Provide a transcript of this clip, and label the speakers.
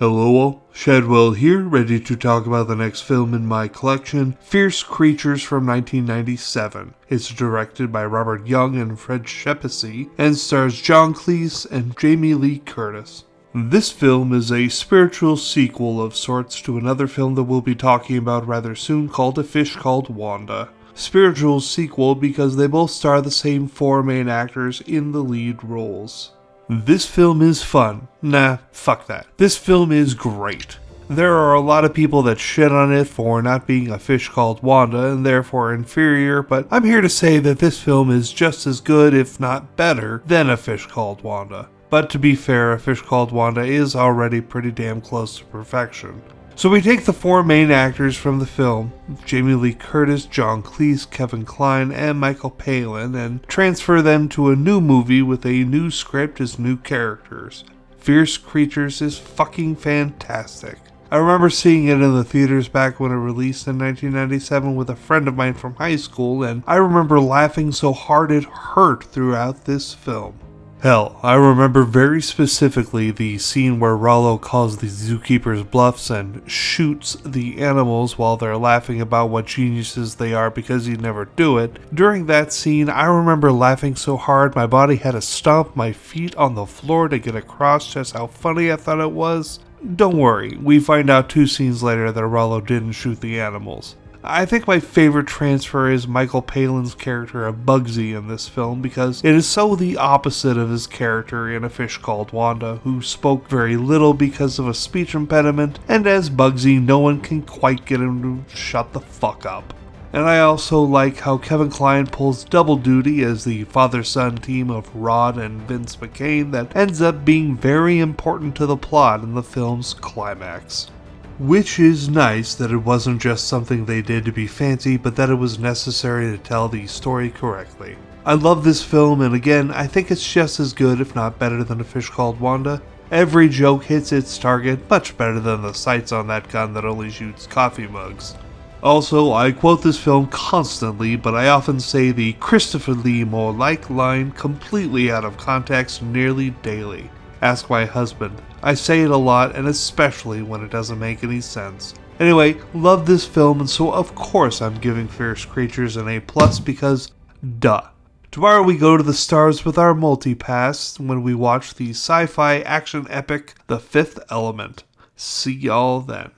Speaker 1: Hello all, Shadwell here, ready to talk about the next film in my collection, Fierce Creatures from 1997. It's directed by Robert Young and Fred Shepisi, and stars John Cleese and Jamie Lee Curtis. This film is a spiritual sequel of sorts to another film that we'll be talking about rather soon called A Fish Called Wanda. Spiritual sequel because they both star the same four main actors in the lead roles. This film is fun. Nah, fuck that. This film is great. There are a lot of people that shit on it for not being A Fish Called Wanda and therefore inferior, but I'm here to say that this film is just as good, if not better, than A Fish Called Wanda. But to be fair, A Fish Called Wanda is already pretty damn close to perfection. So we take the four main actors from the film, Jamie Lee Curtis, John Cleese, Kevin Kline, and Michael Palin, and transfer them to a new movie with a new script as new characters. Fierce Creatures is fucking fantastic. I remember seeing it in the theaters back when it released in 1997 with a friend of mine from high school, and I remember laughing so hard it hurt throughout this film. Hell, I remember very specifically the scene where Rollo calls the zookeeper's bluffs and shoots the animals while they're laughing about what geniuses they are because he'd never do it. During that scene, I remember laughing so hard my body had to stomp my feet on the floor to get across just how funny I thought it was. Don't worry, we find out 2 scenes later that Rollo didn't shoot the animals. I think my favorite transfer is Michael Palin's character of Bugsy in this film because it is so the opposite of his character in A Fish Called Wanda, who spoke very little because of a speech impediment, and as Bugsy no one can quite get him to shut the fuck up. And I also like how Kevin Kline pulls double duty as the father-son team of Rod and Vince McCain that ends up being very important to the plot in the film's climax. Which is nice that it wasn't just something they did to be fancy, but that it was necessary to tell the story correctly. I love this film, and again, I think it's just as good, if not better, than A Fish Called Wanda. Every joke hits its target, much better than the sights on that gun that only shoots coffee mugs. Also, I quote this film constantly, but I often say the Christopher Lee more like line completely out of context nearly daily. Ask my husband. I say it a lot, and especially when it doesn't make any sense. Anyway, love this film, and so of course I'm giving Fierce Creatures an A+, because duh. Tomorrow we go to the stars with our multi-pass when we watch the sci-fi action epic The Fifth Element. See y'all then.